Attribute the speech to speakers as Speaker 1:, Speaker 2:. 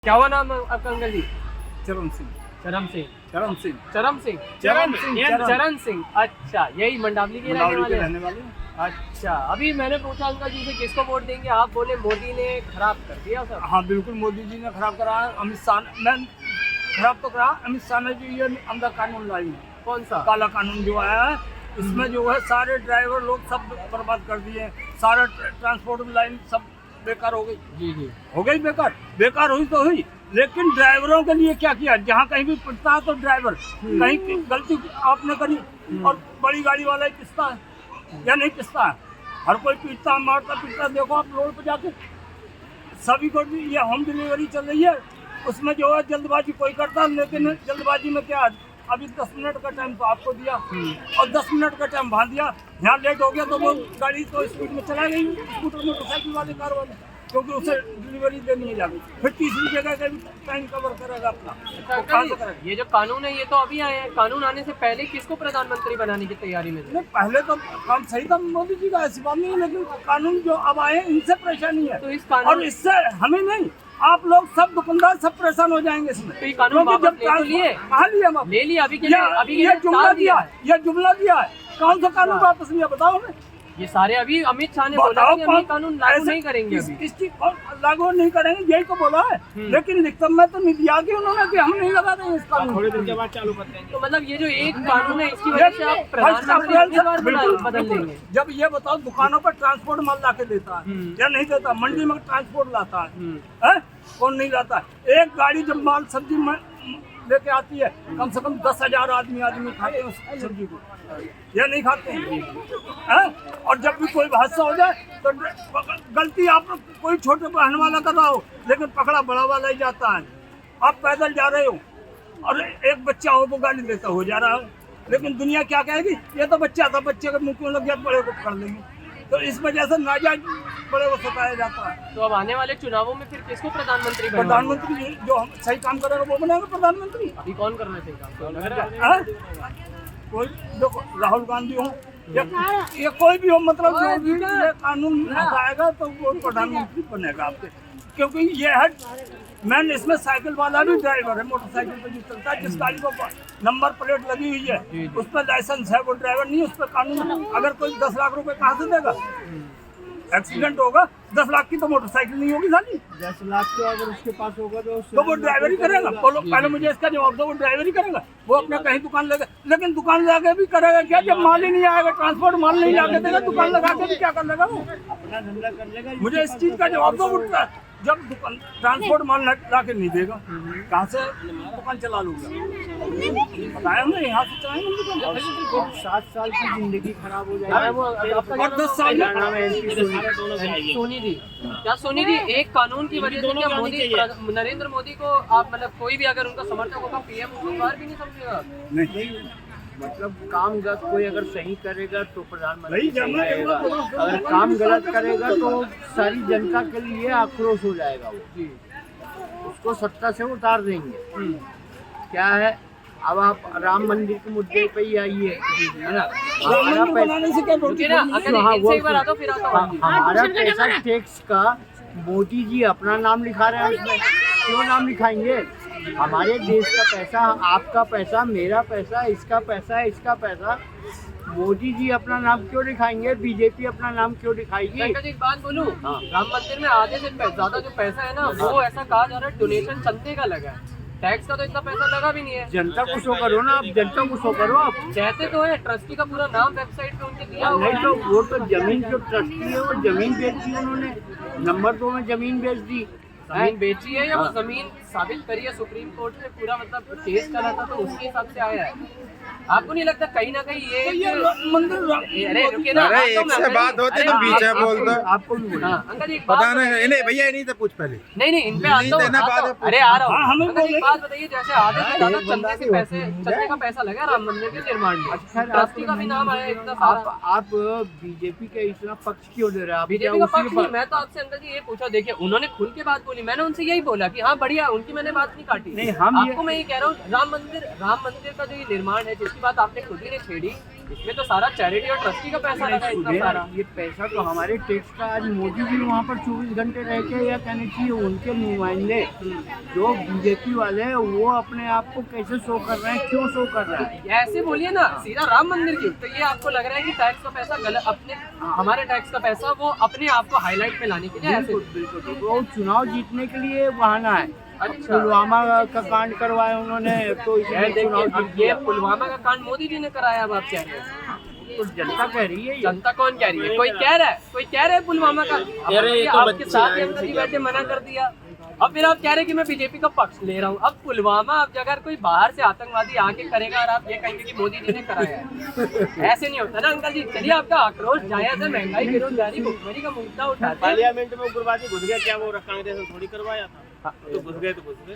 Speaker 1: क्या हुआ नाम आपका अंकल जी?
Speaker 2: चरण सिंह।
Speaker 1: चरम सिंह।
Speaker 2: चरण सिंह।
Speaker 1: चरम सिंह।
Speaker 2: चरण सिंह।
Speaker 1: चरण सिंह। अच्छा, यही मंडावली के रहने वाले हैं। अच्छा, अभी मैंने पूछा अंकल जी से किसको वोट देंगे, आप बोले मोदी ने खराब कर दिया सब।
Speaker 2: हाँ बिल्कुल, मोदी जी ने खराब करा है। अमित शाह ने खराब तो करा, अमित शाह ने जो ये अंदर कानून लाई है,
Speaker 1: कौन सा
Speaker 2: काला कानून जो आया है, इसमें जो है सारे ड्राइवर लोग सब बर्बाद कर दिए। सारा ट्रांसपोर्ट लाइन सब बेकार हो गई।
Speaker 1: जी जी
Speaker 2: हो गई बेकार, बेकार हुई तो हुई, लेकिन ड्राइवरों के लिए क्या किया? जहाँ कहीं भी पिटता है तो ड्राइवर, कहीं की गलती आपने करी और बड़ी गाड़ी वाला ही पिसता है या नहीं पिसता है? हर कोई पीटता मारता पीटता। देखो आप रोड पे जाके सभी को ये होम डिलीवरी चल रही है, उसमें जो है जल्दबाजी कोई करता है, लेकिन जल्दबाजी में क्या, अभी 10 मिनट का टाइम तो आपको दिया और 10 मिनट का टाइम बांध दिया, यहाँ लेट हो गया तो वो गाड़ी तो स्पीड में चला गई, स्कूटर मोटरसाइकिल वाले कार वाले, क्योंकि उसे डिलीवरी देनी है जाके, फिर तीसरी जगह का भी टाइम कवर करेगा अपना। तो कहाँ से करेगा?
Speaker 1: ये जो कानून है ये तो अभी आए हैं, कानून आने से पहले किसको प्रधानमंत्री बनाने की तैयारी में थे?
Speaker 2: नहीं, पहले तो काम सही था मोदी जी का, ऐसी बात नहीं है, लेकिन कानून जो अब आए हैं इनसे परेशानी है।
Speaker 1: तो इस कानून
Speaker 2: और इससे हमें नहीं, आप लोग सब दुकानदार सब परेशान हो जाएंगे इसमें।
Speaker 1: तो ये कानून
Speaker 2: क्योंकि
Speaker 1: वापस ले तो लिए?
Speaker 2: कहाँ लिया हम?
Speaker 1: ले लिया अभी के लिए, अभी के
Speaker 2: ये
Speaker 1: लिए
Speaker 2: जुमला
Speaker 1: टाल
Speaker 2: दिया है, ये जुमला दिया है, कौन सा कानून वापस लिया बताओ हमें?
Speaker 1: ये सारे अभी अमित शाह ने बोला कि हम ये कानून लागू नहीं करेंगे अभी।
Speaker 2: इस चीज को लागू नहीं करेंगे, यही तो बोला है, लेकिन लिखत में तो नहीं दिया कि उन्होंने कि हम नहीं लगा देंगे इस कानून।
Speaker 3: थोड़े दिन के बाद चालू करते हैं।
Speaker 1: तो मतलब ये जो एक कानून है इसकी वजह से आप प्रधानमंत्री के बाद बदल देंगे।
Speaker 2: जब ये बताओ दुकानों पर ट्रांसपोर्ट माल ला के देता है या नहीं देता? मंडी में ट्रांसपोर्ट लाता है, कौन नहीं लाता? एक गाड़ी जब माल सब्जी में लेके आती है, कम से कम 10,000 आदमी खाते हैं उस सब्जी को, या नहीं खाते हैं? और जब भी कोई हादसा हो जाए तो गलती आप कोई छोटे बहन वाला कर रहा हो, लेकिन पकड़ा बड़ा वाला ही जाता है। आप पैदल जा रहे हो और एक बच्चा हो वो गाड़ी देता हो जा रहा है, लेकिन दुनिया क्या कहेगी? ये तो बच्चा था, बच्चे के मुंह में लग गया, बड़े को पकड़ लेंगे। तो इस वजह से नाजायज बड़े को सताया जाता है।
Speaker 1: तो अब आने वाले चुनावों में फिर किसको प्रधानमंत्री बनाएंगे?
Speaker 2: प्रधानमंत्री जो सही काम करेगा वो बनेगा प्रधानमंत्री।
Speaker 1: अभी कौन करना चाहिए काम?
Speaker 2: कोई देखो, राहुल गांधी हो या ये कोई भी हो, मतलब जो भी ये कानून हटाएगा तो वो प्रधानमंत्री बनेगा आपके, क्योंकि ये है मैन। इसमें साइकिल वाला भी ड्राइवर है, मोटरसाइकिल पे जो चलता है, जिस गाड़ी को नंबर प्लेट लगी हुई है उस पर लाइसेंस है, वो ड्राइवर नहीं, उस पर कानून। अगर कोई 10 लाख रुपए कहाँ से देगा? एक्सीडेंट होगा, 10 लाख की तो मोटरसाइकिल नहीं होगी साली।
Speaker 3: 10 लाख तो अगर उसके पास होगा
Speaker 2: तो वो ड्राइवर ही करेगा। बोलो पहले मुझे इसका जवाब दो, वो ड्राइवर ही करेगा? वो अपने कहीं दुकान लगा, लेकिन दुकान लगा भी करेगा क्या जब माल ही नहीं आएगा? ट्रांसपोर्ट माल नहीं लाके देगा, दुकान लगा के भी क्या कर लेगा वो?
Speaker 3: अपना धंधा कर लेगा।
Speaker 2: मुझे इस चीज का जवाब दो। जब दुकान ट्रांसपोर्ट माल ला के नहीं देगा, कहाँ से दुकान चला लूंगा? बताया हमने, यहाँ से चलाएंगे।
Speaker 3: 7 साल की जिंदगी खराब हो जाएगी
Speaker 2: और 10 साल
Speaker 1: सोनी जी, क्या सोनी जी, एक कानून की वजह से क्या मोदी, नरेंद्र मोदी को आप मतलब कोई भी अगर उनका समर्थक होगा पीएम उसको बाहर भी नहीं समझेगा?
Speaker 2: नहीं,
Speaker 3: मतलब काम कोई अगर सही करेगा तो प्रधानमंत्री
Speaker 2: नहीं,
Speaker 3: सही रहेगा, अगर काम गलत करेगा तो सारी जनता के लिए आक्रोश हो जाएगा वो जी, उसको सत्ता से उतार देंगे। क्या है, अब आप राम मंदिर के मुद्दे पे ही आइए, है ना? हमारा पैसा टैक्स का मोदी जी अपना नाम लिखा रहे हैं उसमें, क्यों नाम लिखाएंगे? हमारे देश का पैसा, आपका पैसा, मेरा पैसा, इसका पैसा, इसका पैसा, मोदी जी अपना नाम क्यों लिखाएंगे? बीजेपी अपना नाम क्यों लिखाएगी?
Speaker 1: एक बात बोलूं, राम मंदिर में आधे से ज्यादा जो पैसा है ना, वो ऐसा कहा जा रहा है डोनेशन चंदे का लगा है, टैक्स का तो इतना पैसा लगा भी नहीं है।
Speaker 3: जनता को शो करो ना, आप जनता को शो करो। आप
Speaker 1: कहते तो है, ट्रस्टी का पूरा नाम वेबसाइट पे उनके दिया हुआ है।
Speaker 3: नहीं तो वो तो जमीन, जो ट्रस्टी है वो जमीन बेच दी उन्होंने, नंबर 2 में जमीन बेच दी।
Speaker 1: जमीन बेची है या वो जमीन साबित करी है सुप्रीम कोर्ट में, पूरा मतलब केस चला था तो उसके हिसाब से आया है। आपको नहीं लगता कहीं ना कहीं ये
Speaker 2: मंदिर?
Speaker 1: अरे रुकिए ना,
Speaker 4: अरे एक से बात होती तो पीछे बोल दो।
Speaker 3: आपको भी बोला
Speaker 1: अंकल जी
Speaker 4: पता नहीं, नहीं भैया इन्हीं से पूछ पहले।
Speaker 1: नहीं इन पे आता हूँ। अरे आ रहा हूँ।
Speaker 2: हमें
Speaker 1: अंकल जी एक बात बताइए, जैसे आधे से ज्यादा चंदे का पैसा लगा राम मंदिर के निर्माण में, ट्रस्टी का भी नाम आया इतना सारा।
Speaker 3: आप बीजेपी के इतना पक्ष क्यों ले रहे हैं?
Speaker 1: बीजेपी का पक्ष नहीं, मैं तो आपसे अंकल जी ये पूछा, देखिए उन्होंने खुल के बात बोली, मैंने उनसे यही बोला कि हाँ बढ़िया, उनकी मैंने बात नहीं काटी।
Speaker 3: नहीं, हम
Speaker 1: आपको मैं ये कह रहा हूँ, राम मंदिर का जो ये निर्माण है जिसकी बात आपने खुद ही ने छेड़ी, इसमें तो सारा चैरिटी और ट्रस्टी का पैसा लगा है इतना सारा।
Speaker 3: ये पैसा तो हमारे टैक्स का। आज मोदी जी वहाँ पर 24 घंटे रह के, या कहने चाहिए उनके नुमाइंदे जो बीजेपी वाले हैं, वो अपने आप को कैसे शो कर रहे हैं, क्यों शो कर रहे हैं?
Speaker 1: ऐसे बोलिए ना, सीधा राम मंदिर की। तो ये आपको लग रहा है कि टैक्स का पैसा गलत, अपने हमारे टैक्स का पैसा वो अपने आप को हाईलाइट में लाने के लिए ऐसे।
Speaker 3: बिल्कुल वो चुनाव जीतने के लिए बहाना है।
Speaker 1: अच्छा,
Speaker 3: पुलवामा का कांड करवाया उन्होंने, तो इसलिए
Speaker 1: देखिए
Speaker 3: चुनाव
Speaker 1: अब
Speaker 3: जीत
Speaker 1: ये
Speaker 3: गया।
Speaker 1: पुलवामा का कांड मोदी जी ने कराया, अब आप कह रहे हैं।
Speaker 3: तो जनता कह रही है ये।
Speaker 1: जनता कौन कह रही है? कोई कह रहा है, कोई कह रहा है पुलवामा का। आपके साथ ही अंदर ही बैठे मना कर दिया। अब फिर आप कह रहे हैं कि मैं बीजेपी का पक्ष ले रहा हूँ। अब पुलवामा अब अगर कोई बाहर से आतंकवादी आके करेगा और आप ये कहेंगे कि मोदी जी ने कराया है, ऐसे नहीं होता ना अंकल जी। चलिए, आपका आक्रोश जायज है, महंगाई बेरोजगारी भुखमरी का मुद्दा उठाते हैं।
Speaker 5: पार्लियामेंट में उग्रवादी घुस गया, क्या वो कांग्रेस ने थोड़ी करवाया था? तो घुस गए तो घुस गए।